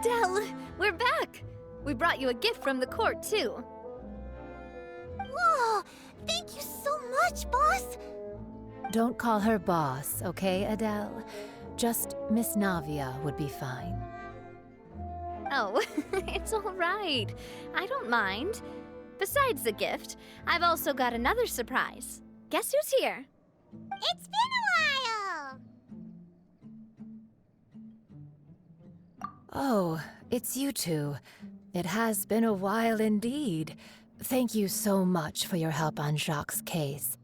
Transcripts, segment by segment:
Adele, we're back! We brought you a gift from the court, too. Whoa! Thank you so much, boss! Don't call her boss, okay, Adele? Just Miss Navia would be fine. Oh, it's all right. I don't mind. Besides the gift, I've also got another surprise. Guess who's here? It's been a while! Oh, it's you two. It has been a while indeed. Thank you so much for your help on Jacques' case.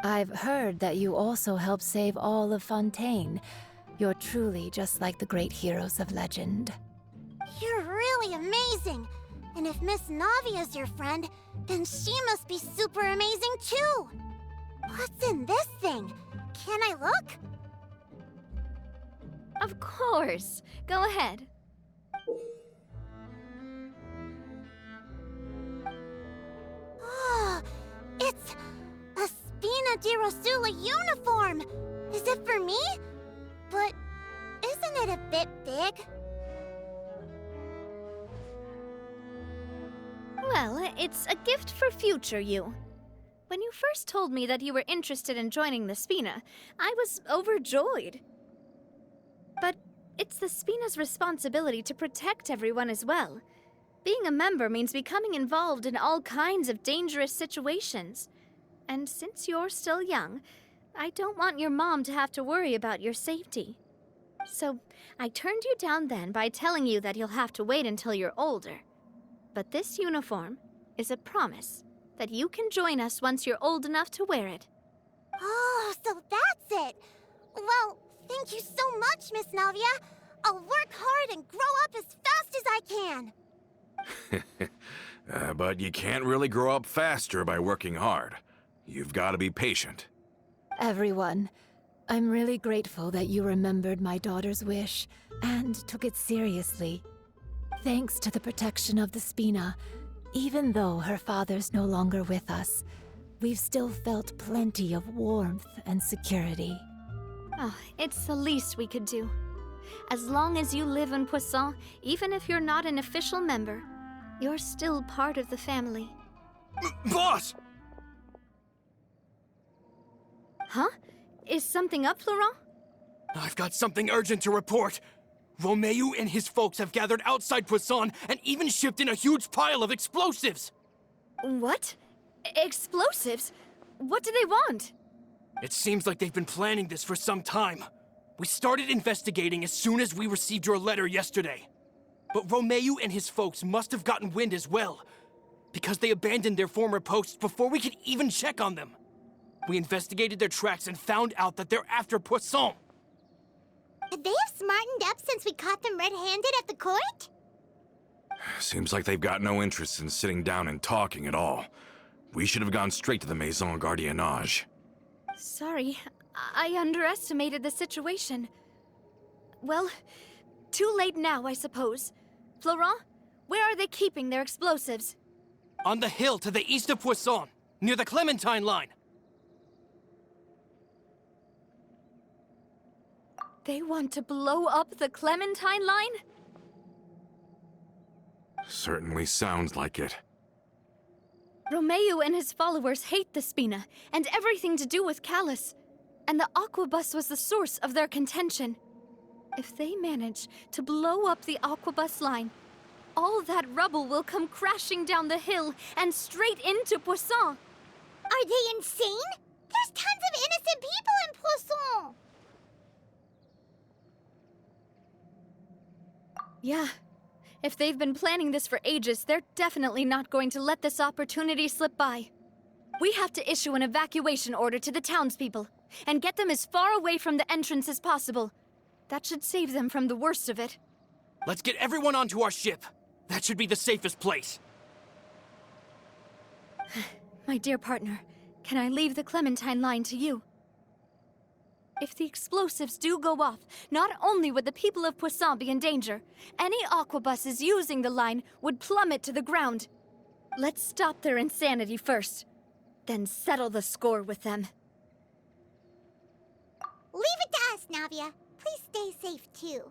I've heard that you also helped save all of Fontaine. You're truly just like the great heroes of legend. You're really amazing! And if Miss Navia's your friend, then she must be super amazing too! What's in this thing? Can I look? Of course. Go ahead. Oh, it's a Spina di Rosula uniform! Is it for me? But isn't it a bit big? Well, it's a gift for future you. When you first told me that you were interested in joining the Spina, I was overjoyed. But it's the Spina's responsibility to protect everyone as well. Being a member means becoming involved in all kinds of dangerous situations. And since you're still young, I don't want your mom to have to worry about your safety. So I turned you down then by telling you that you'll have to wait until you're older. But this uniform is a promise that you can join us once you're old enough to wear it. Oh, so that's it! Well, thank you so much, Miss Navia. I'll work hard and grow up as fast as I can. But you can't really grow up faster by working hard. You've got to be patient. Everyone, I'm really grateful that you remembered my daughter's wish and took it seriously. Thanks to the protection of the Spina, even though her father's no longer with us, we've still felt plenty of warmth and security. Oh, it's the least we could do. As long as you live in Poisson, even if you're not an official member, you're still part of the family. Boss! Huh? Is something up, Florent? I've got something urgent to report. Romeu and his folks have gathered outside Poisson and even shipped in a huge pile of explosives. What? Explosives? What do they want? It seems like they've been planning this for some time. We started investigating as soon as we received your letter yesterday. But Romeu and his folks must have gotten wind as well, because they abandoned their former posts before we could even check on them. We investigated their tracks and found out that they're after Poisson. They have smartened up since we caught them red-handed at the court? Seems like they've got no interest in sitting down and talking at all. We should have gone straight to the Maison Gardiennage. Sorry, I underestimated the situation. Well, too late now, I suppose. Florent, where are they keeping their explosives? On the hill to the east of Poisson, near the Cleméntine-Line. They want to blow up the Cleméntine-Line? Certainly sounds like it. Romeu and his followers hate the Spina and everything to do with Callus. And the Aquabus was the source of their contention. If they manage to blow up the Aquabus line, all that rubble will come crashing down the hill and straight into Poisson. Are they insane? There's tons of innocent people in Poisson! Yeah. If they've been planning this for ages, they're definitely not going to let this opportunity slip by. We have to issue an evacuation order to the townspeople and get them as far away from the entrance as possible. That should save them from the worst of it. Let's get everyone onto our ship. That should be the safest place. My dear partner, can I leave the Clementine line to you? If the explosives do go off, not only would the people of Poisson be in danger, any aquabuses using the line would plummet to the ground. Let's stop their insanity first, then settle the score with them. Leave it to us, Navia. Please stay safe, too.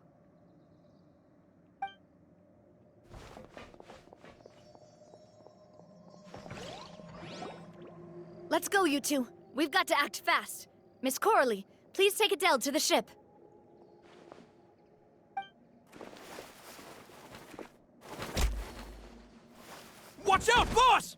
Let's go, you two. We've got to act fast. Miss Coralie, please take Adele to the ship. Watch out, boss!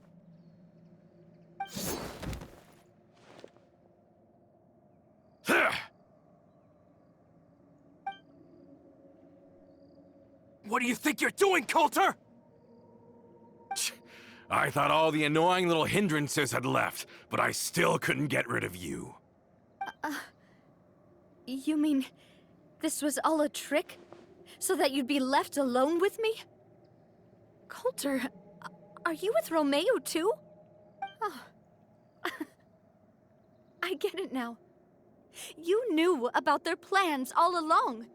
What do you think you're doing, Coulter? I thought all the annoying little hindrances had left, but I still couldn't get rid of you. You mean this was all a trick? So that you'd be left alone with me? Coulter, are you with Romeo too? Oh. I get it now. You knew about their plans all along.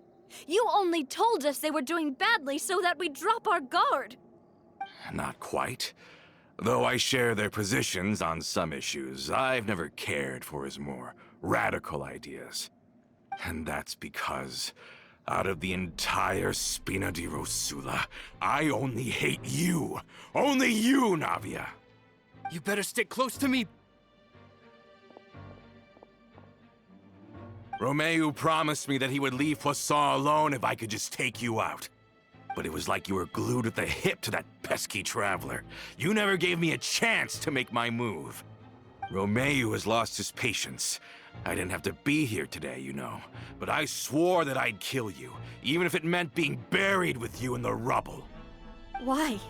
You only told us they were doing badly so that we'd drop our guard. Not quite. Though I share their positions on some issues, I've never cared for his more radical ideas. And that's because, out of the entire Spina di Rosula, I only hate you. Only you, Navia. You better stick close to me. Romeo promised me that he would leave Poisson alone if I could just take you out. But it was like you were glued at the hip to that pesky traveler. You never gave me a chance to make my move. Romeo has lost his patience. I didn't have to be here today, you know. But I swore that I'd kill you, even if it meant being buried with you in the rubble. Why?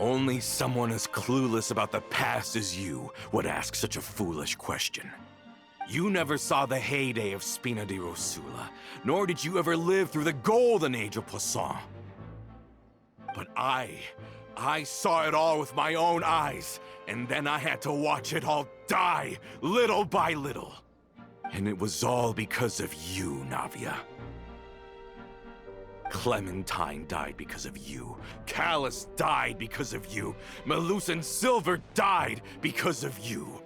Only someone as clueless about the past as you would ask such a foolish question. You never saw the heyday of Spina di Rosula, nor did you ever live through the golden age of Poisson. But I saw it all with my own eyes, and then I had to watch it all die, little by little. And it was all because of you, Navia. Clementine died because of you. Callus died because of you. Malus and Silver died because of you.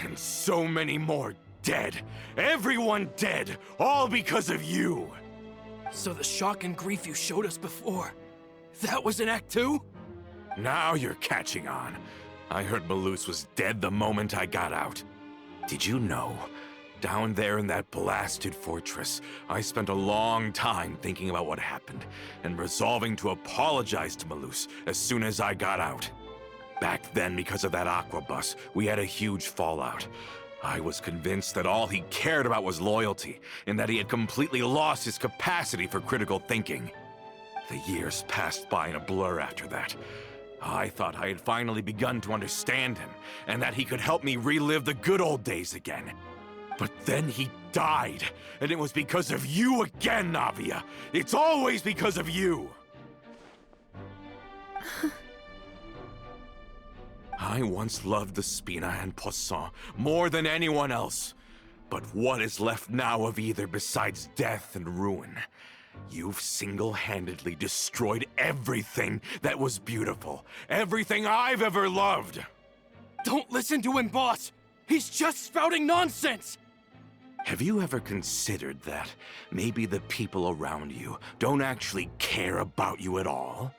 And so many more dead. Everyone dead, all because of you. So the shock and grief you showed us before, that was in Act 2? Now you're catching on. I heard Malus was dead the moment I got out. Did you know? Down there in that blasted fortress, I spent a long time thinking about what happened and resolving to apologize to Malus as soon as I got out. Back then, because of that aqua bus, we had a huge fallout. I was convinced that all he cared about was loyalty, and that he had completely lost his capacity for critical thinking. The years passed by in a blur after that. I thought I had finally begun to understand him, and that he could help me relive the good old days again. But then he died, and it was because of you again, Navia! It's always because of you! I once loved the Spina and Poisson more than anyone else. But what is left now of either besides death and ruin? You've single-handedly destroyed everything that was beautiful. Everything I've ever loved. Don't listen to him, boss! He's just spouting nonsense! Have you ever considered that maybe the people around you don't actually care about you at all?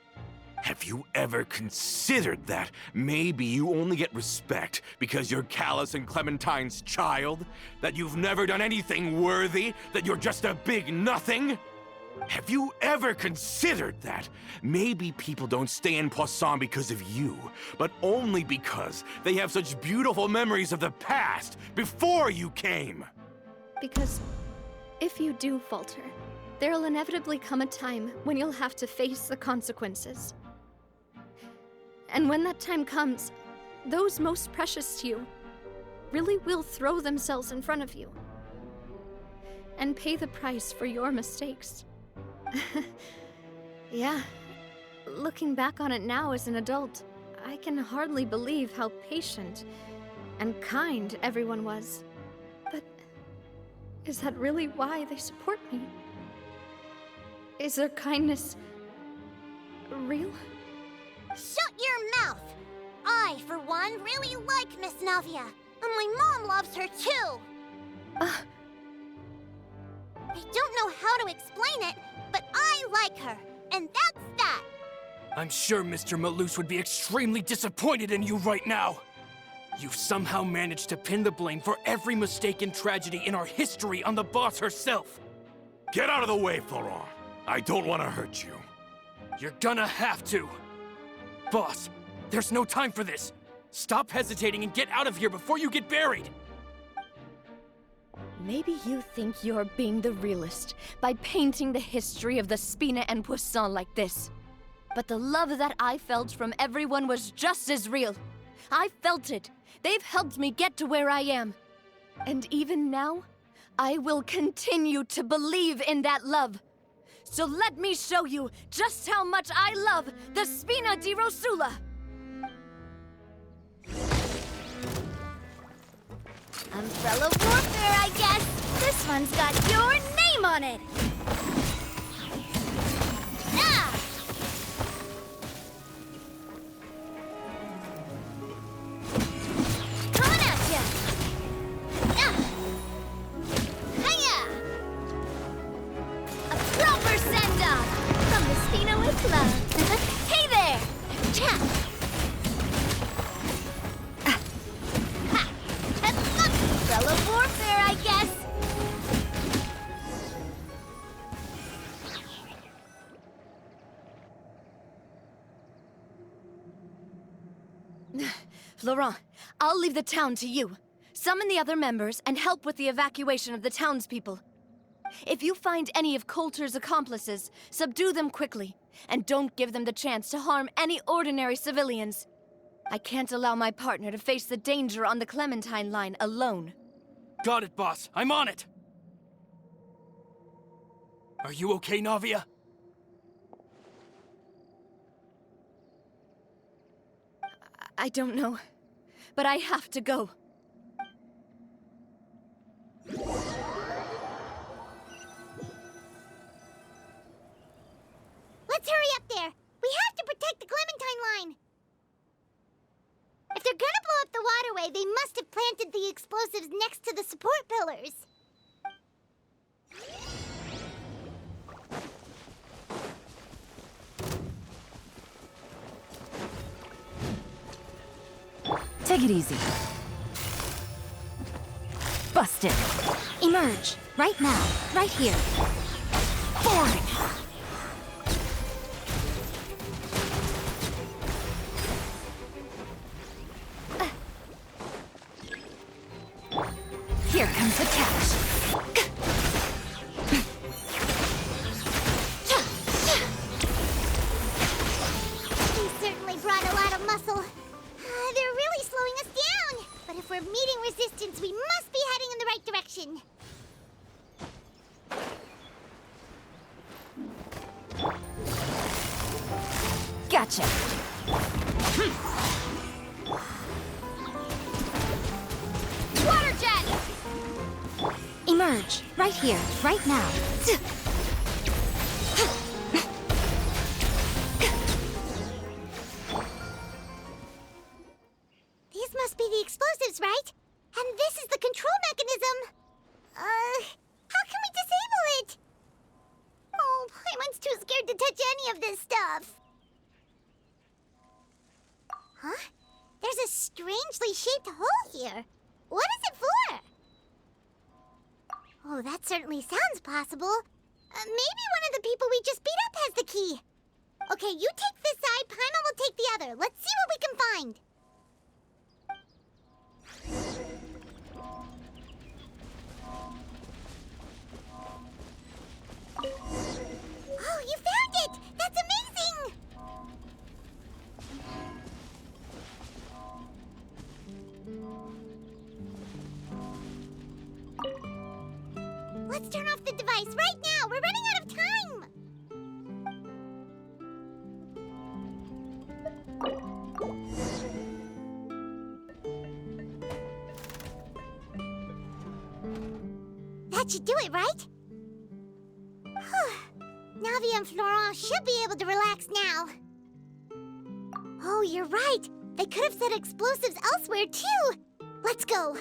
Have you ever considered that maybe you only get respect because you're Callus and Clementine's child? That you've never done anything worthy? That you're just a big nothing? Have you ever considered that maybe people don't stay in Poisson because of you, but only because they have such beautiful memories of the past before you came? Because if you do falter, there'll inevitably come a time when you'll have to face the consequences. And when that time comes, those most precious to you really will throw themselves in front of you and pay the price for your mistakes. Yeah, looking back on it now as an adult, I can hardly believe how patient and kind everyone was. But is that really why they support me? Is their kindness real? Shut your mouth! I, for one, really like Miss Navia, and my mom loves her too! I don't know how to explain it, but I like her, and that's that! I'm sure Mr. Malus would be extremely disappointed in you right now. You've somehow managed to pin the blame for every mistake and tragedy in our history on the boss herself. Get out of the way, Florent. I don't want to hurt you. You're gonna have to. Boss, there's no time for this. Stop hesitating and get out of here before you get buried. Maybe you think you're being the realist by painting the history of the Spina and Poisson like this. But the love that I felt from everyone was just as real. I felt it. They've helped me get to where I am. And even now, I will continue to believe in that love. So let me show you just how much I love the Spina di Rosula. Umbrella warfare, I guess. This one's got your name on it. Ah! Coming at ya! Ah! Hiya! A proper send-off from the Spina with love. Hey there! Cha! Umbrella warfare, I guess. Laurent, I'll leave the town to you. Summon the other members and help with the evacuation of the townspeople. If you find any of Coulter's accomplices, subdue them quickly, and don't give them the chance to harm any ordinary civilians. I can't allow my partner to face the danger on the Clementine-Line alone. Got it, boss. I'm on it. Are you okay, Navia? I don't know, but I have to go. Let's hurry up there. We have to protect the Clementine line. If they're gonna blow up the waterway, they must have planted the explosives next to the support pillars. Take it easy. Busted. Emerge. Right now. Right here. Boring. Here comes the catch. He certainly brought a lot of muscle. They're really slowing us down. But if we're meeting resistance, we must be heading in the right direction. Gotcha. Water jet! Emerge. Right here. Right now. These must be the explosives, right? And this is the control mechanism. How can we disable it? Oh, Paimon's too scared to touch any of this stuff. Huh? There's a strangely shaped hole here. What is it for? Oh, that certainly sounds possible. Maybe one of the people we just beat up has the key. Okay, you take this side, Paimon will take the other. Let's see what we can find. Oh, you found it! That's amazing! Let's turn off the device right now! We're running out of time! That should do it, right? Navi and Florent should be able to relax now. Oh, you're right. They could have set explosives elsewhere, too. Let's go.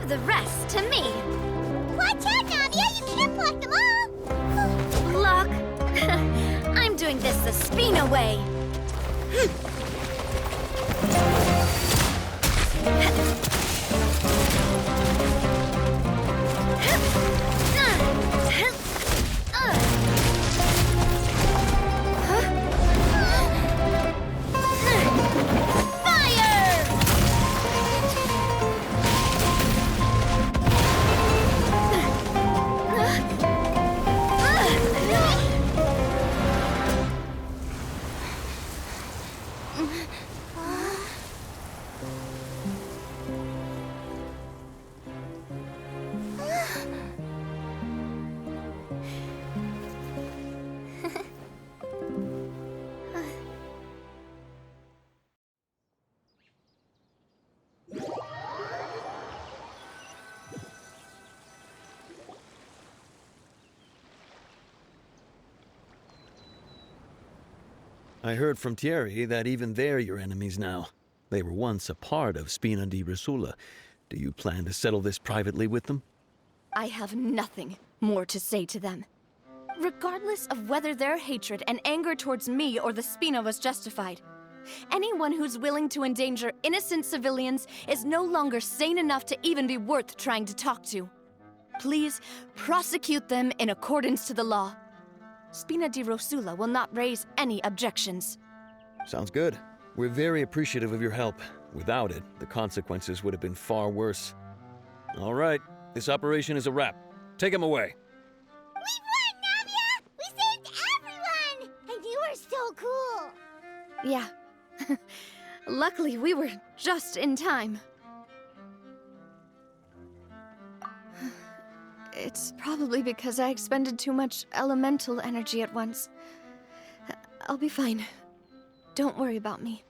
leave the rest to me. Watch out, Navia! You can't block them all! Block? I'm doing this the Spina way. I heard from Thierry that even they're your enemies now. They were once a part of Spina di Rosula. Do you plan to settle this privately with them? I have nothing more to say to them. Regardless of whether their hatred and anger towards me or the Spina was justified, anyone who's willing to endanger innocent civilians is no longer sane enough to even be worth trying to talk to. Please prosecute them in accordance to the law. Spina di Rosula will not raise any objections. Sounds good. We're very appreciative of your help. Without it, the consequences would have been far worse. All right, this operation is a wrap. Take him away. We won, Navia! We saved everyone! And you were so cool! Yeah. Luckily, we were just in time. It's probably because I expended too much elemental energy at once. I'll be fine. Don't worry about me.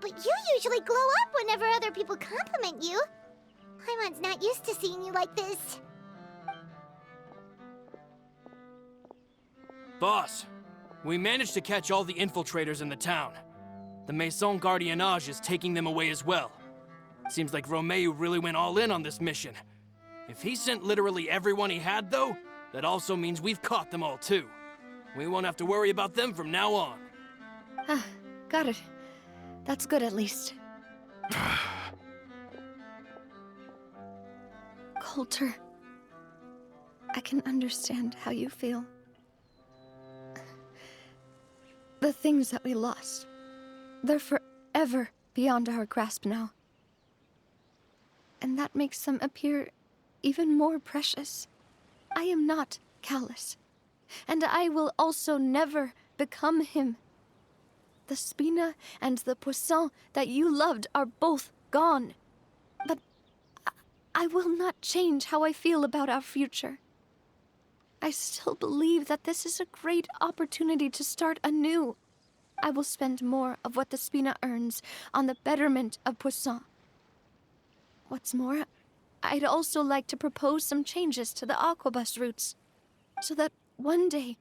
But you usually glow up whenever other people compliment you. Paimon's not used to seeing you like this. Boss, we managed to catch all the infiltrators in the town. The Maison Gardiennage is taking them away as well. Seems like Romeu really went all in on this mission. If he sent literally everyone he had, though, that also means we've caught them all, too. We won't have to worry about them from now on. Got it. That's good, at least. Coulter, I can understand how you feel. The things that we lost, they're forever beyond our grasp now. And that makes them appear even more precious. I am not callous, and I will also never become him. The Spina and the Poisson that you loved are both gone. But I will not change how I feel about our future. I still believe that this is a great opportunity to start anew. I will spend more of what the Spina earns on the betterment of Poisson. What's more, I'd also like to propose some changes to the Aquabus routes, so that one day,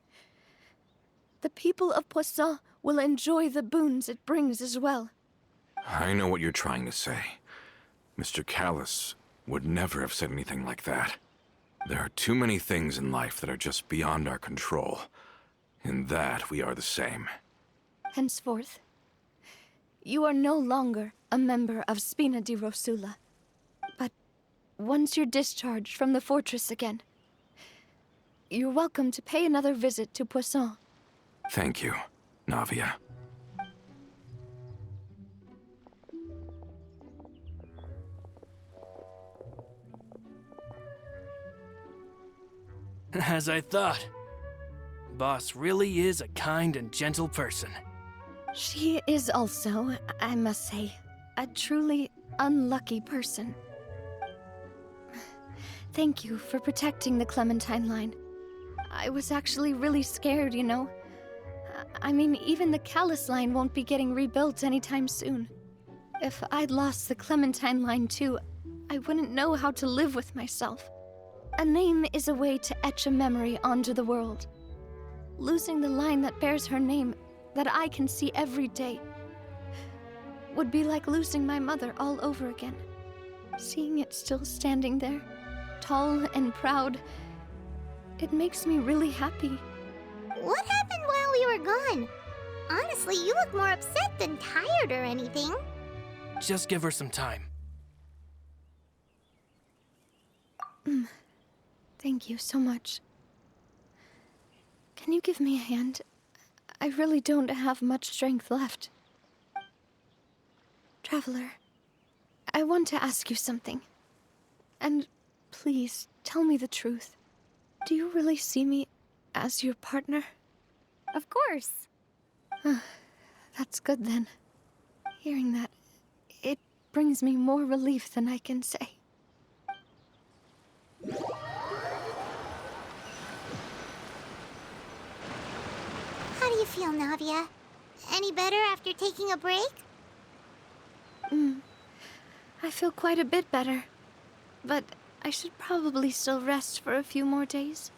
the people of Poisson will enjoy the boons it brings as well. I know what you're trying to say. Mr. Callus would never have said anything like that. There are too many things in life that are just beyond our control. In that, we are the same. Henceforth, you are no longer a member of Spina di Rosula. But once you're discharged from the fortress again, you're welcome to pay another visit to Poisson. Thank you, Navia. As I thought. Boss really is a kind and gentle person. She is also, I must say, a truly unlucky person. Thank you for protecting the Clementine-Line. I was actually really scared, you know. I mean, even the Callus line won't be getting rebuilt anytime soon. If I'd lost the Clementine-Line too, I wouldn't know how to live with myself. A name is a way to etch a memory onto the world. Losing the line that bears her name, that I can see every day, would be like losing my mother all over again. Seeing it still standing there, tall and proud, it makes me really happy. What happened while we were gone? Honestly, you look more upset than tired or anything. Just give her some time. Thank you so much. Can you give me a hand? I really don't have much strength left. Traveler, I want to ask you something. And please, tell me the truth. Do you really see me as your partner? Of course. That's good then. Hearing that, it brings me more relief than I can say. How do you feel, Navia? Any better after taking a break? I feel quite a bit better. But I should probably still rest for a few more days.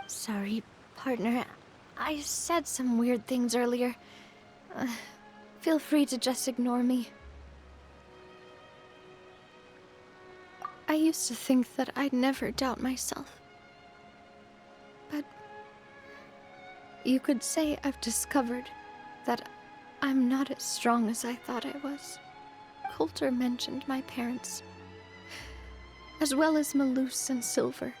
Sorry, partner. I said some weird things earlier. Feel free to just ignore me. I used to think that I'd never doubt myself. But you could say I've discovered that I'm not as strong as I thought I was. Coulter mentioned my parents, as well as Malus and Silver.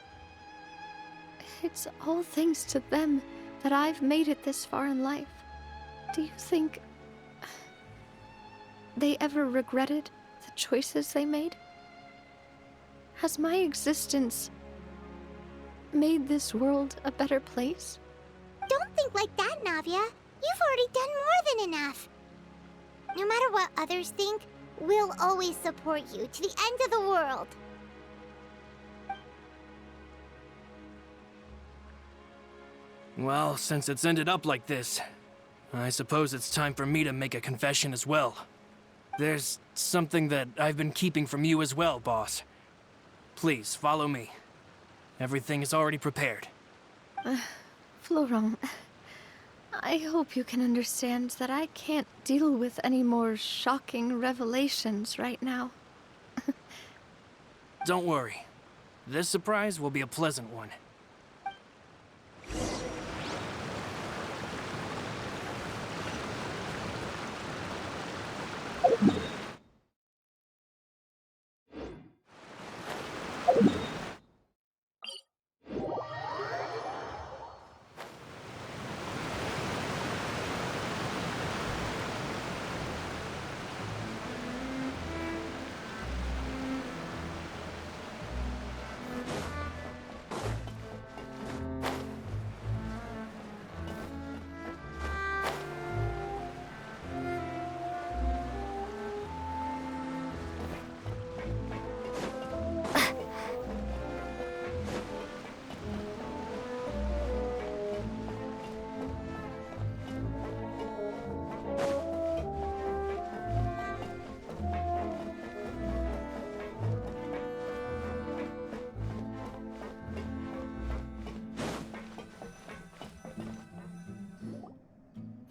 It's all thanks to them that I've made it this far in life. Do you think they ever regretted the choices they made? Has my existence made this world a better place? Don't think like that, Navia. You've already done more than enough. No matter what others think, we'll always support you to the end of the world. Well, since it's ended up like this, I suppose it's time for me to make a confession as well. There's something that I've been keeping from you as well, boss. Please, follow me. Everything is already prepared. Florent, I hope you can understand that I can't deal with any more shocking revelations right now. Don't worry. This surprise will be a pleasant one.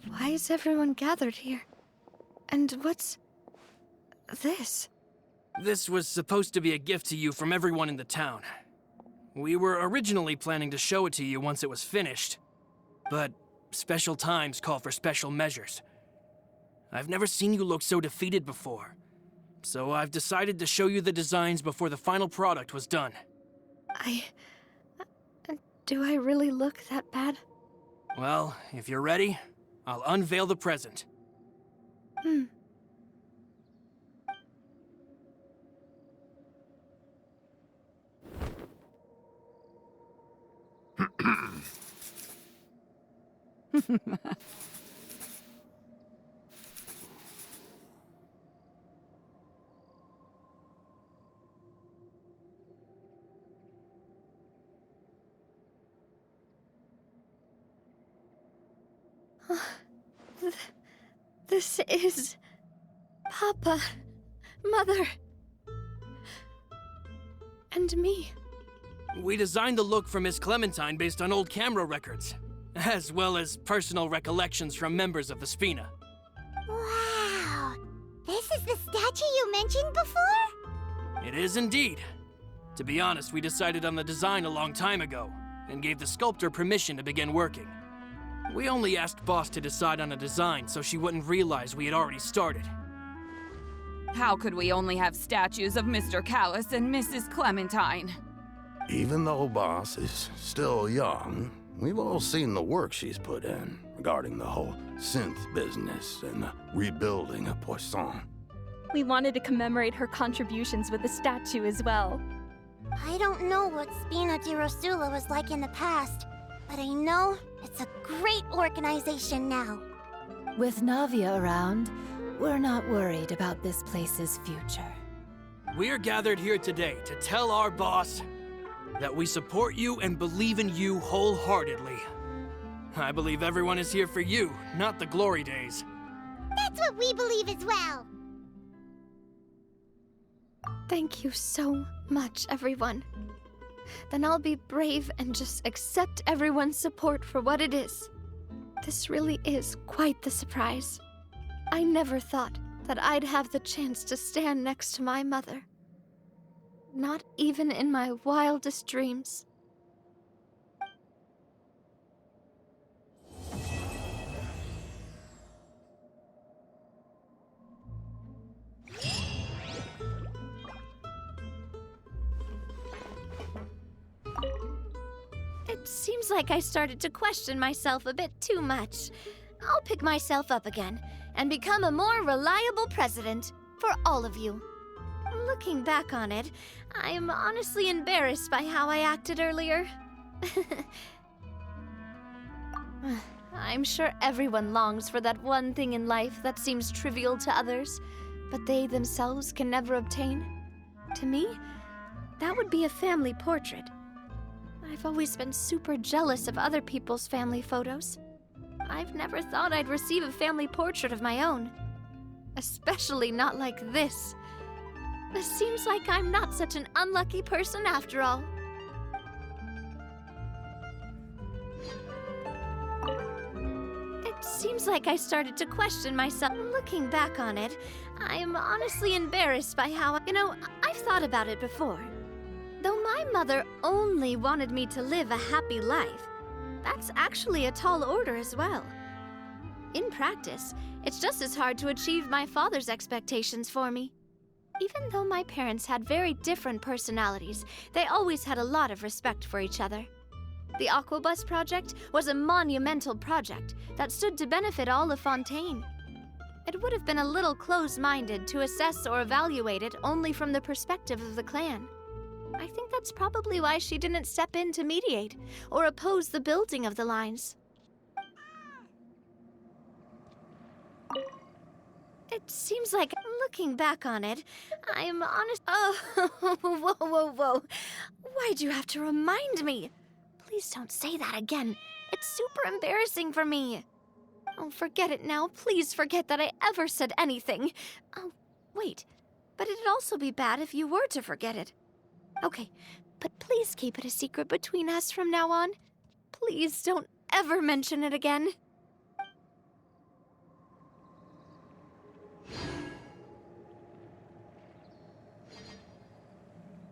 Why is everyone gathered here? And what's this? This was supposed to be a gift to you from everyone in the town. We were originally planning to show it to you once it was finished, but special times call for special measures. I've never seen you look so defeated before, so I've decided to show you the designs before the final product was done. Do I really look that bad? Well, if you're ready, I'll unveil the present. This is... Papa, Mother, and me. We designed the look for Miss Clementine based on old camera records, as well as personal recollections from members of the Spina. Wow! This is the statue you mentioned before? It is indeed. To be honest, we decided on the design a long time ago, and gave the sculptor permission to begin working. We only asked Boss to decide on a design so she wouldn't realize we had already started. How could we only have statues of Mr. Callus and Mrs. Clementine? Even though Boss is still young, we've all seen the work she's put in regarding the whole synth business and the rebuilding of Poisson. We wanted to commemorate her contributions with a statue as well. I don't know what Spina di Rosula was like in the past, but I know it's a great organization now. With Navia around, we're not worried about this place's future. We're gathered here today to tell our boss that we support you and believe in you wholeheartedly. I believe everyone is here for you, not the glory days. That's what we believe as well. Thank you so much, everyone. Then I'll be brave and just accept everyone's support for what it is. This really is quite the surprise. I never thought that I'd have the chance to stand next to my mother. Not even in my wildest dreams. It seems like I started to question myself a bit too much. I'll pick myself up again and become a more reliable president for all of you. Looking back on it, I'm honestly embarrassed by how I acted earlier. I'm sure everyone longs for that one thing in life that seems trivial to others, but they themselves can never obtain. To me, that would be a family portrait. I've always been super jealous of other people's family photos. I've never thought I'd receive a family portrait of my own. Especially not like this. It seems like I'm not such an unlucky person after all. It seems like I started to question myself. Looking back on it, I'm honestly embarrassed by how, I've thought about it before. Though my mother only wanted me to live a happy life, that's actually a tall order as well. In practice, it's just as hard to achieve my father's expectations for me. Even though my parents had very different personalities, they always had a lot of respect for each other. The Aquabus project was a monumental project that stood to benefit all of Fontaine. It would have been a little close-minded to assess or evaluate it only from the perspective of the clan. I think that's probably why she didn't step in to mediate or oppose the building of the lines. It seems like, looking back on it, I'm honest. Oh, whoa. Why'd you have to remind me? Please don't say that again. It's super embarrassing for me. Oh, forget it now. Please forget that I ever said anything. Oh, wait. But it'd also be bad if you were to forget it. Okay, but please keep it a secret between us from now on. Please don't ever mention it again.